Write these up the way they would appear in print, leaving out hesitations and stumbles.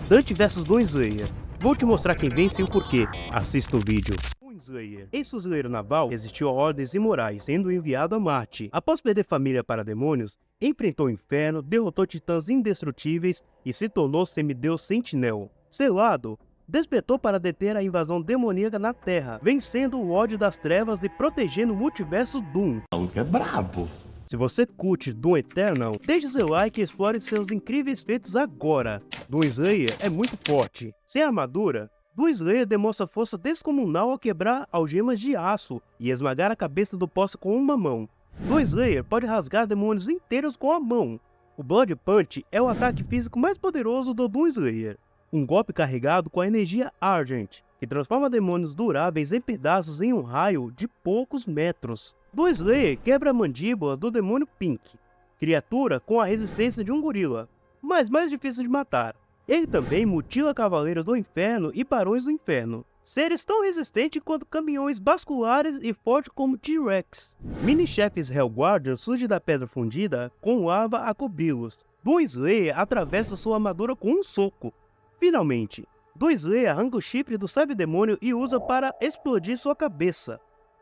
Dante vs Doom Slayer. Vou te mostrar quem vence e o porquê. Assista o vídeo. Doom Slayer. Ex-fuzileiro naval, resistiu a ordens imorais, sendo enviado a Marte. Após perder família para demônios, enfrentou o inferno, derrotou titãs indestrutíveis e se tornou semideus sentinel. Selado, despertou para deter a invasão demoníaca na Terra, vencendo o ódio das trevas e protegendo o multiverso Doom. O maluco é brabo. Se você curte Doom Eternal, deixe seu like e explore seus incríveis feitos agora. Doom Slayer é muito forte. Sem armadura, Doom Slayer demonstra força descomunal ao quebrar algemas de aço e esmagar a cabeça do boss com uma mão. Doom Slayer pode rasgar demônios inteiros com a mão. O Blood Punch é o ataque físico mais poderoso do Doom Slayer. Um golpe carregado com a energia Argent, que transforma demônios duráveis em pedaços em um raio de poucos metros. Doom Slayer quebra a mandíbula do demônio Pink, criatura com a resistência de um gorila, mas mais difícil de matar. Ele também mutila cavaleiros do inferno e barões do inferno, seres tão resistentes quanto caminhões basculares e fortes como T-Rex. Mini-chefes Hellguardian surgem da pedra fundida com lava a cobri-los. Doom Slayer atravessa sua armadura com um soco. Finalmente, Doom Slayer arranca o chifre do Cyberdemônio e usa para explodir sua cabeça.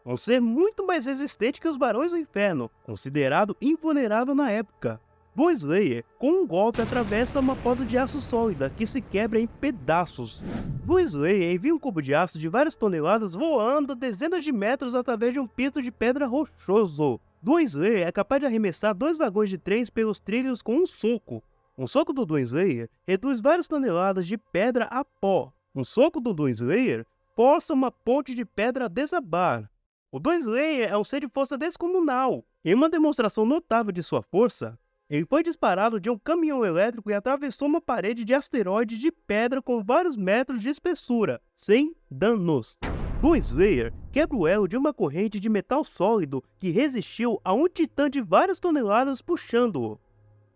Um ser muito mais resistente que os Barões do Inferno, considerado invulnerável na época. Doom Slayer, com um golpe, atravessa uma porta de aço sólida que se quebra em pedaços. Doom Slayer envia um cubo de aço de várias toneladas voando dezenas de metros através de um piso de pedra rochoso. Doom Slayer é capaz de arremessar 2 vagões de trens pelos trilhos com um soco. Um soco do Doom Slayer reduz várias toneladas de pedra a pó. Um soco do Doom Slayer força uma ponte de pedra a desabar. O Doom Slayer é um ser de força descomunal. Em uma demonstração notável de sua força, ele foi disparado de um caminhão elétrico e atravessou uma parede de asteroide de pedra com vários metros de espessura, sem danos. Doom Slayer quebra o elo de uma corrente de metal sólido que resistiu a um titã de várias toneladas puxando-o.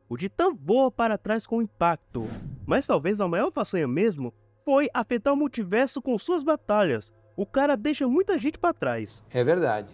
O titã voa para trás com o impacto, mas talvez a maior façanha mesmo foi afetar o multiverso com suas batalhas. O cara deixa muita gente para trás. É verdade.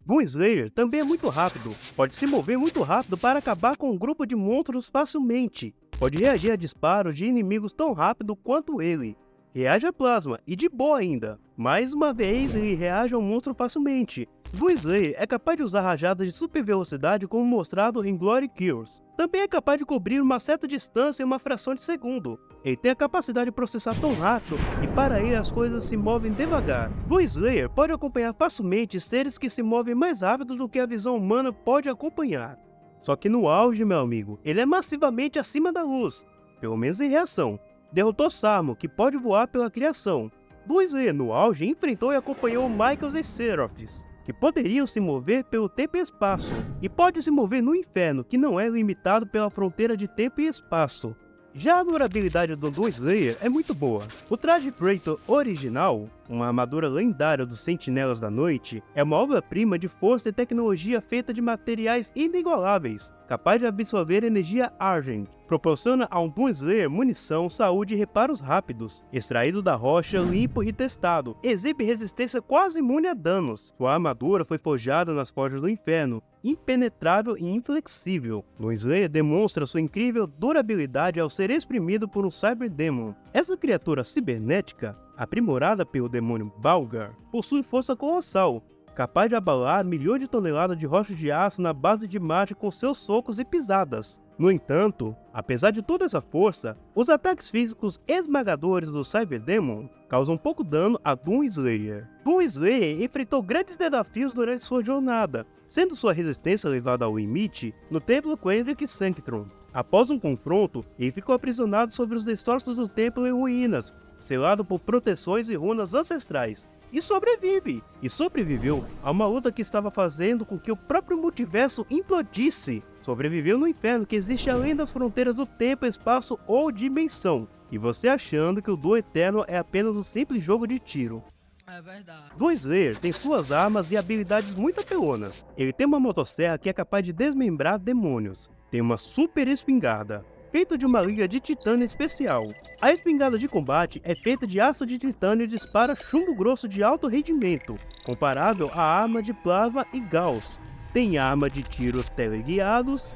Doom Slayer também é muito rápido, pode se mover muito rápido para acabar com um grupo de monstros facilmente. Pode reagir a disparos de inimigos tão rápido quanto ele. Reage a plasma, e de boa ainda. Mais uma vez ele reage ao monstro facilmente. Doom Slayer é capaz de usar rajadas de super velocidade como mostrado em Glory Kills. Também é capaz de cobrir uma certa distância em uma fração de segundo. Ele tem a capacidade de processar tão rápido e para ele as coisas se movem devagar. Doom Slayer pode acompanhar facilmente seres que se movem mais rápido do que a visão humana pode acompanhar. Só que no auge, meu amigo, ele é massivamente acima da luz, pelo menos em reação. Derrotou Samo, que pode voar pela criação. Doom Slayer no auge enfrentou e acompanhou Michaels e Seraphs, que poderiam se mover pelo tempo e espaço, e pode se mover no inferno, que não é limitado pela fronteira de tempo e espaço. Já a durabilidade do Doom Slayer é muito boa. O traje Praetor original, uma armadura lendária dos Sentinelas da Noite, é uma obra-prima de força e tecnologia feita de materiais inigualáveis, capaz de absorver energia Argent. Proporciona a um Doom Slayer munição, saúde e reparos rápidos. Extraído da rocha, limpo e testado. Exibe resistência quase imune a danos. Sua armadura foi forjada nas forjas do inferno, impenetrável e inflexível. Doom Slayer demonstra sua incrível durabilidade ao ser exprimido por um Cyberdemon. Essa criatura cibernética, aprimorada pelo demônio Balgar, possui força colossal, capaz de abalar milhões de toneladas de rochas de aço na base de Marte com seus socos e pisadas. No entanto, apesar de toda essa força, os ataques físicos esmagadores do Cyberdemon causam pouco dano a Doom Slayer. Doom Slayer enfrentou grandes desafios durante sua jornada, sendo sua resistência levada ao limite no Templo Quendrick Sanctrum. Após um confronto, ele ficou aprisionado sobre os destroços do templo em ruínas, selado por proteções e runas ancestrais, e sobrevive! E sobreviveu a uma luta que estava fazendo com que o próprio multiverso implodisse. Sobreviveu no inferno que existe além das fronteiras do tempo, espaço ou dimensão. E você achando que o Doom Eternal é apenas um simples jogo de tiro. É verdade. Doom Slayer tem suas armas e habilidades muito apelonas. Ele tem uma motosserra que é capaz de desmembrar demônios. Tem uma super espingarda, feita de uma liga de titânio especial. A espingarda de combate é feita de aço de titânio e dispara chumbo grosso de alto rendimento, comparável à arma de plasma e Gauss. Tem arma de tiros teleguiados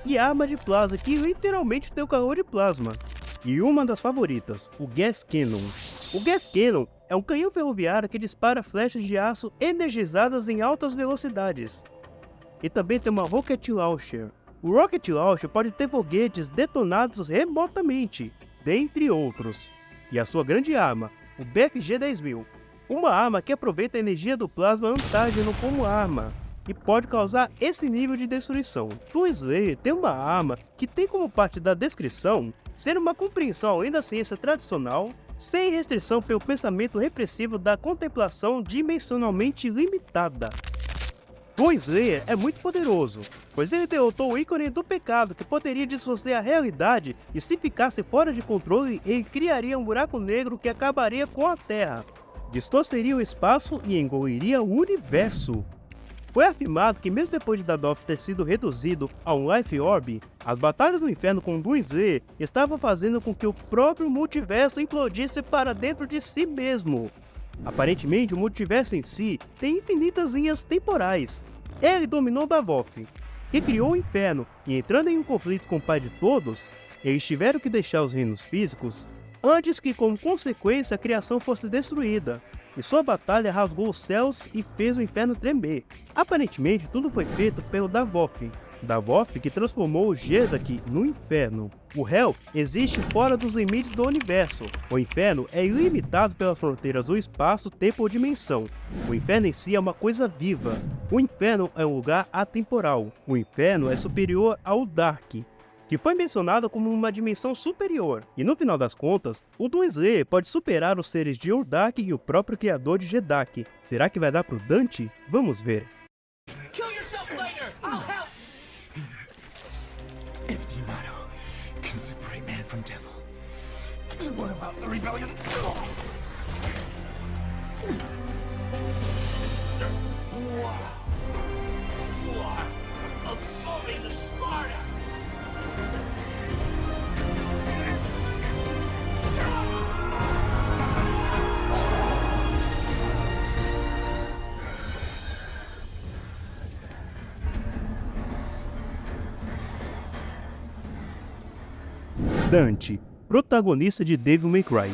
e arma de plasma que literalmente tem o calor de plasma. E uma das favoritas, o Gas Cannon. O Gas Cannon é um canhão ferroviário que dispara flechas de aço energizadas em altas velocidades. E também tem uma Rocket Launcher. O Rocket Launcher pode ter foguetes detonados remotamente, dentre outros. E a sua grande arma, o BFG-10.000. Uma arma que aproveita a energia do plasma antágeno como arma e pode causar esse nível de destruição. Toon Slayer tem uma arma que tem como parte da descrição ser uma compreensão além da ciência tradicional, sem restrição pelo pensamento repressivo da contemplação dimensionalmente limitada. Toon Slayer é muito poderoso, pois ele derrotou o ícone do pecado que poderia distorcer a realidade e se ficasse fora de controle, ele criaria um buraco negro que acabaria com a Terra, distorceria o espaço e engoliria o universo. Foi afirmado que mesmo depois de Dadoff ter sido reduzido a um Life Orb, as batalhas no inferno com Toon Slayer estavam fazendo com que o próprio multiverso implodisse para dentro de si mesmo. Aparentemente, o multiverso em si tem infinitas linhas temporais. Ele dominou Dadoff, que criou o inferno, e entrando em um conflito com o pai de todos, eles tiveram que deixar os reinos físicos antes que, como consequência, a criação fosse destruída. E sua batalha rasgou os céus e fez o inferno tremer. Aparentemente, tudo foi feito pelo Dadoff. Dadoff que transformou o Gerdak no inferno. O Hell existe fora dos limites do universo. O inferno é ilimitado pelas fronteiras do espaço, tempo ou dimensão. O inferno em si é uma coisa viva. O inferno é um lugar atemporal. O inferno é superior ao Dark, que foi mencionado como uma dimensão superior. E no final das contas, o Toon Slayer pode superar os seres de Urdak e o próprio criador de Gerdak. Será que vai dar pro Dante? Vamos ver. Kill yourself later! I'll help! If the Yamato can separate man from devil, then what about the rebellion? Wow! You are absorbing the Sparta! Dante, protagonista de Devil May Cry,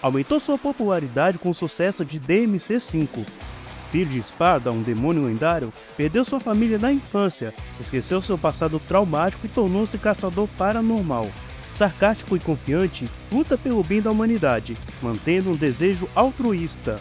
aumentou sua popularidade com o sucesso de DMC5. Filho de Espada, um demônio lendário, perdeu sua família na infância, esqueceu seu passado traumático e tornou-se caçador paranormal. Sarcástico e confiante, luta pelo bem da humanidade, mantendo um desejo altruísta.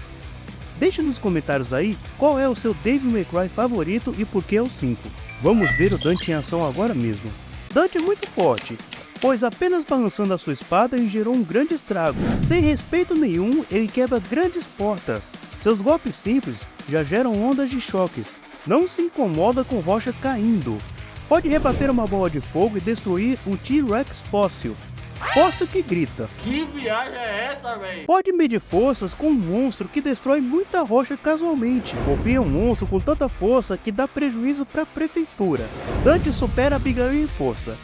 Deixe nos comentários aí qual é o seu Devil May Cry favorito e por que é o 5. Vamos ver o Dante em ação agora mesmo. Dante é muito forte, pois apenas balançando a sua espada ele gerou um grande estrago. Sem respeito nenhum, ele quebra grandes portas. Seus golpes simples já geram ondas de choques. Não se incomoda com rocha caindo. Pode rebater uma bola de fogo e destruir um T-Rex fóssil. Fóssil que grita. Que viagem é essa, véi? Pode medir forças com um monstro que destrói muita rocha casualmente. Golpeia um monstro com tanta força que dá prejuízo para a prefeitura. Dante supera Abigail em força.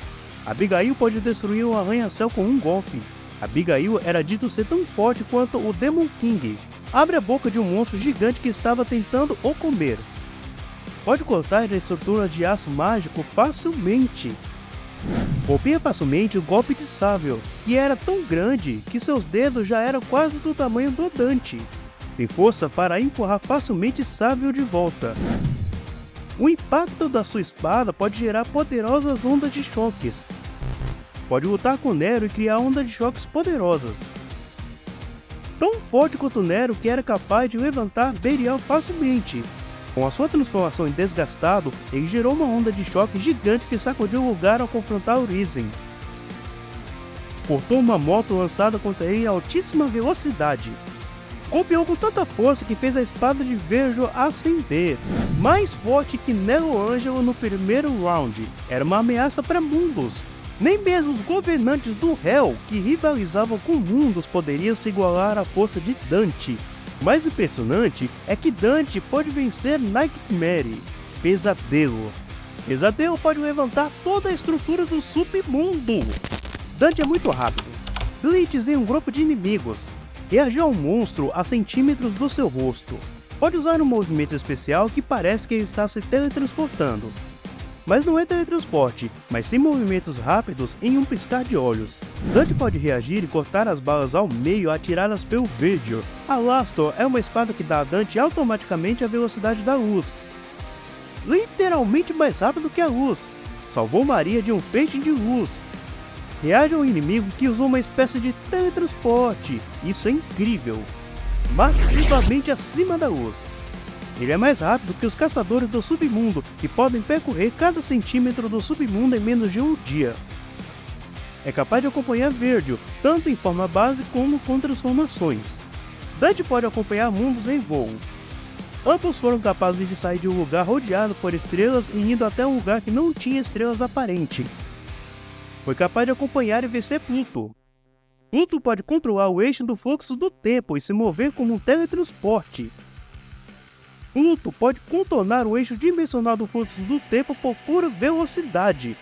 Abigail pode destruir um arranha-céu com um golpe. Abigail era dito ser tão forte quanto o Demon King. Abre a boca de um monstro gigante que estava tentando o comer. Pode cortar a estrutura de aço mágico facilmente. Golpeia facilmente o golpe de Sável, que era tão grande que seus dedos já eram quase do tamanho do Dante. Tem força para empurrar facilmente Sável de volta. O impacto da sua espada pode gerar poderosas ondas de choques. Pode lutar com Nero e criar ondas de choques poderosas. Tão forte quanto Nero que era capaz de levantar Belial facilmente. Com a sua transformação em Desgastado, ele gerou uma onda de choque gigante que sacudiu o lugar ao confrontar Urizen. Cortou uma moto lançada contra ele em altíssima velocidade. Golpeou com tanta força que fez a espada de Vergil acender. Mais forte que Nero Ângelo no primeiro round. Era uma ameaça para mundos. Nem mesmo os governantes do Hell, que rivalizavam com mundos, poderiam se igualar à força de Dante. O mais impressionante é que Dante pode vencer Nightmare, Pesadelo. Pesadelo pode levantar toda a estrutura do submundo. Dante é muito rápido. Blitz em um grupo de inimigos. Reagir a um monstro a centímetros do seu rosto. Pode usar um movimento especial que parece que ele está se teletransportando. mas não é teletransporte, mas sim movimentos rápidos em um piscar de olhos. Dante pode reagir e cortar as balas ao meio, atirá-las pelo Virgil. Alastor é uma espada que dá a Dante automaticamente a velocidade da luz, literalmente mais rápido que a luz. Salvou Maria de um feixe de luz. Reage ao inimigo que usou uma espécie de teletransporte. Isso é incrível. Massivamente acima da luz. Ele é mais rápido que os caçadores do submundo, que podem percorrer cada centímetro do submundo em menos de um dia. É capaz de acompanhar Virgil, tanto em forma base como com transformações. Dante pode acompanhar mundos em voo. Ambos foram capazes de sair de um lugar rodeado por estrelas e indo até um lugar que não tinha estrelas aparentes. Foi capaz de acompanhar e vencer Pluto. Pluto pode controlar o eixo do fluxo do tempo e se mover como um teletransporte. Pluto pode contornar o eixo dimensional do fluxo do tempo por pura velocidade.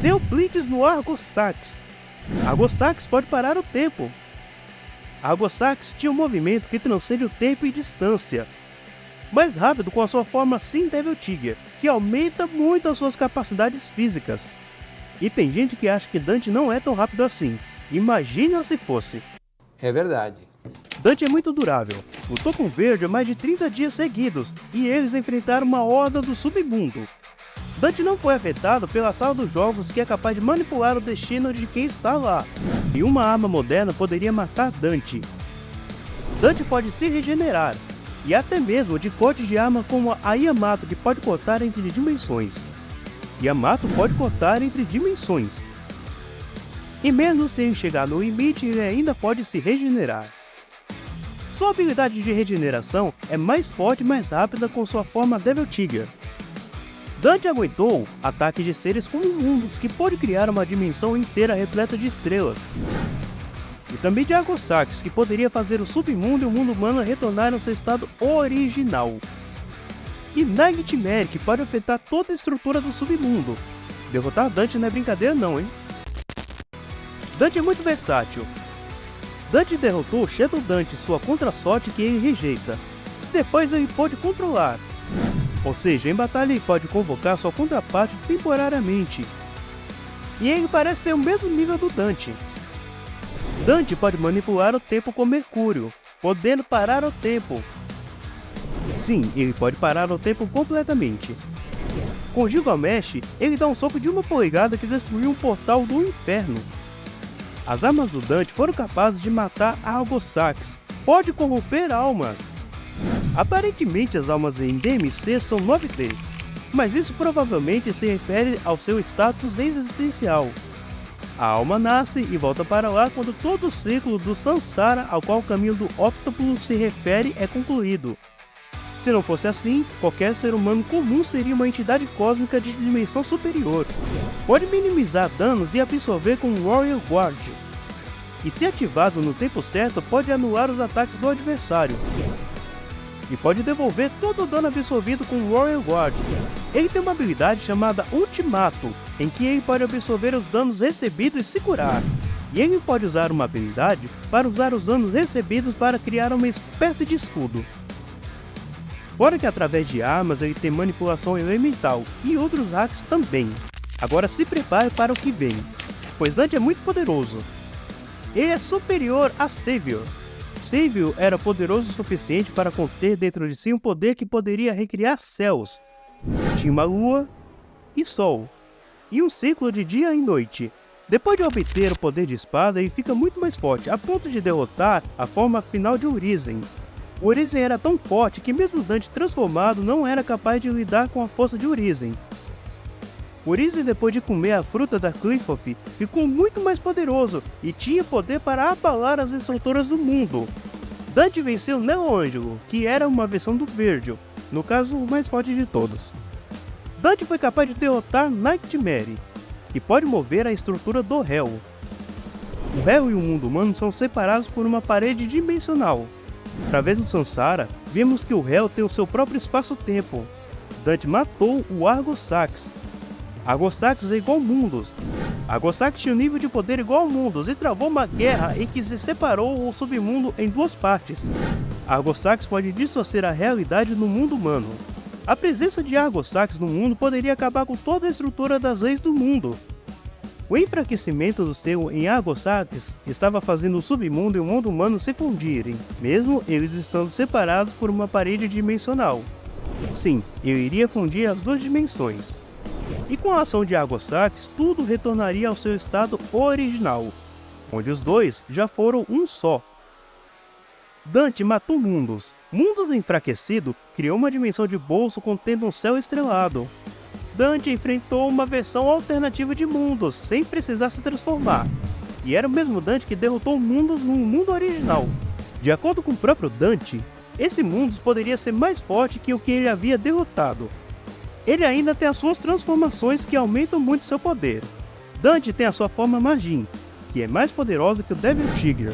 Deu blitz no Argo-Sax. Argo-Sax pode parar o tempo. Argo-Sax tinha um movimento que transcende o tempo e distância. Mais rápido com a sua forma Sim Devil Tiger, que aumenta muito as suas capacidades físicas. E tem gente que acha que Dante não é tão rápido assim. Imagina se fosse. É verdade. Dante é muito durável. Lutou com Virgil mais de 30 dias seguidos, e eles enfrentaram uma horda do submundo. Dante não foi afetado pela sala dos jogos, que é capaz de manipular o destino de quem está lá. E uma arma moderna poderia matar Dante. Dante pode se regenerar, e até mesmo de cortes de arma como a Yamato, que pode cortar entre dimensões. Yamato pode cortar entre dimensões. E mesmo sem chegar no limite, ele ainda pode se regenerar. Sua habilidade de regeneração é mais forte e mais rápida com sua forma Devil Tiger. Dante aguentou ataques de seres comuns que pode criar uma dimensão inteira repleta de estrelas. E também de Argo-Sax, que poderia fazer o submundo e o mundo humano retornarem ao seu estado original. E Nightmare, que pode afetar toda a estrutura do submundo. Derrotar Dante não é brincadeira não, hein? Dante é muito versátil. Dante derrotou Shadow Dante, sua contra-sorte que ele rejeita. Depois ele pode controlar. Ou seja, em batalha ele pode convocar sua contraparte temporariamente. E ele parece ter o mesmo nível do Dante. Dante pode manipular o tempo com Mercúrio, podendo parar o tempo. Sim, ele pode parar o tempo completamente. Com Gilgamesh, ele dá um soco de 1 polegada que destruiu um portal do inferno. As armas do Dante foram capazes de matar Argo-Sax. Pode corromper almas. Aparentemente as almas em DMC são 9D, mas isso provavelmente se refere ao seu status existencial. A alma nasce e volta para lá quando todo o ciclo do Sansara ao qual o caminho do Octopus se refere é concluído. Se não fosse assim, qualquer ser humano comum seria uma entidade cósmica de dimensão superior. Pode minimizar danos e absorver com o Warrior Guard. E se ativado no tempo certo, pode anular os ataques do adversário. E pode devolver todo o dano absorvido com o Warrior Guard. Ele tem uma habilidade chamada Ultimato, em que ele pode absorver os danos recebidos e se curar. E ele pode usar uma habilidade para usar os danos recebidos para criar uma espécie de escudo. Fora que através de armas ele tem manipulação elemental e outros hacks também. Agora se prepare para o que vem, pois Dante é muito poderoso. Ele é superior a Savior. Savior era poderoso o suficiente para conter dentro de si um poder que poderia recriar céus. Tinha uma lua e sol, e um ciclo de dia e noite. Depois de obter o poder de espada, ele fica muito mais forte, a ponto de derrotar a forma final de Urizen. O Urizen era tão forte que mesmo Dante transformado não era capaz de lidar com a força de Urizen. Urizen, depois de comer a fruta da Qliphoth, ficou muito mais poderoso e tinha poder para abalar as estruturas do mundo. Dante venceu Neo Ângelo, que era uma versão do Virgil, no caso o mais forte de todos. Dante foi capaz de derrotar Nightmare, e pode mover a estrutura do Hell. O Hell e o mundo humano são separados por uma parede dimensional. Através do Sansara, vemos que o Hell tem o seu próprio espaço-tempo. Dante matou o Argo-Sax. Argo-Sax é igual Mundos. Argo-Sax tinha um nível de poder igual a Mundos e travou uma guerra em que se separou o submundo em duas partes. Argo-Sax pode distorcer a realidade no mundo humano. A presença de Argosax no mundo poderia acabar com toda a estrutura das leis do mundo. O enfraquecimento do seu em Argosax estava fazendo o submundo e o mundo humano se fundirem, mesmo eles estando separados por uma parede dimensional. Sim, eu iria fundir as duas dimensões. E com a ação de Argosax, tudo retornaria ao seu estado original, onde os dois já foram um só. Dante matou mundos. Mundos enfraquecido criou uma dimensão de bolso contendo um céu estrelado. Dante enfrentou uma versão alternativa de mundos, sem precisar se transformar. E era o mesmo Dante que derrotou mundos no mundo original. De acordo com o próprio Dante, esse mundos poderia ser mais forte que o que ele havia derrotado. Ele ainda tem as suas transformações que aumentam muito seu poder. Dante tem a sua forma Majin, que é mais poderosa que o Devil Trigger.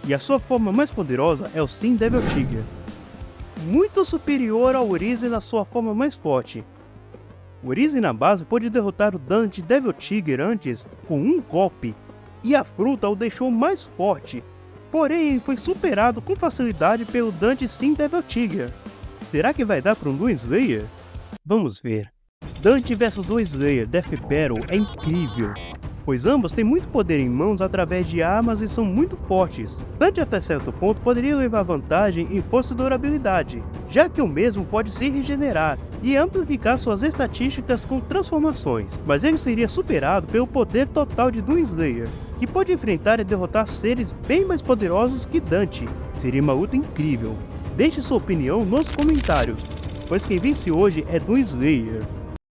E a sua forma mais poderosa é o Sin Devil Trigger, muito superior ao Urizen na sua forma mais forte. O Urizen na base pôde derrotar o Dante Devil Trigger antes com um golpe, e a fruta o deixou mais forte, porém foi superado com facilidade pelo Dante Sin Devil Trigger. Será que vai dar para um Doom Slayer? Vamos ver. Dante vs Doom Slayer Death Battle é incrível, pois ambos têm muito poder em mãos através de armas e são muito fortes. Dante até certo ponto poderia levar vantagem em força e durabilidade, já que o mesmo pode se regenerar e amplificar suas estatísticas com transformações, mas ele seria superado pelo poder total de Doom Slayer, que pode enfrentar e derrotar seres bem mais poderosos que Dante. Seria uma luta incrível. Deixe sua opinião nos comentários, pois quem vence hoje é Doom Slayer.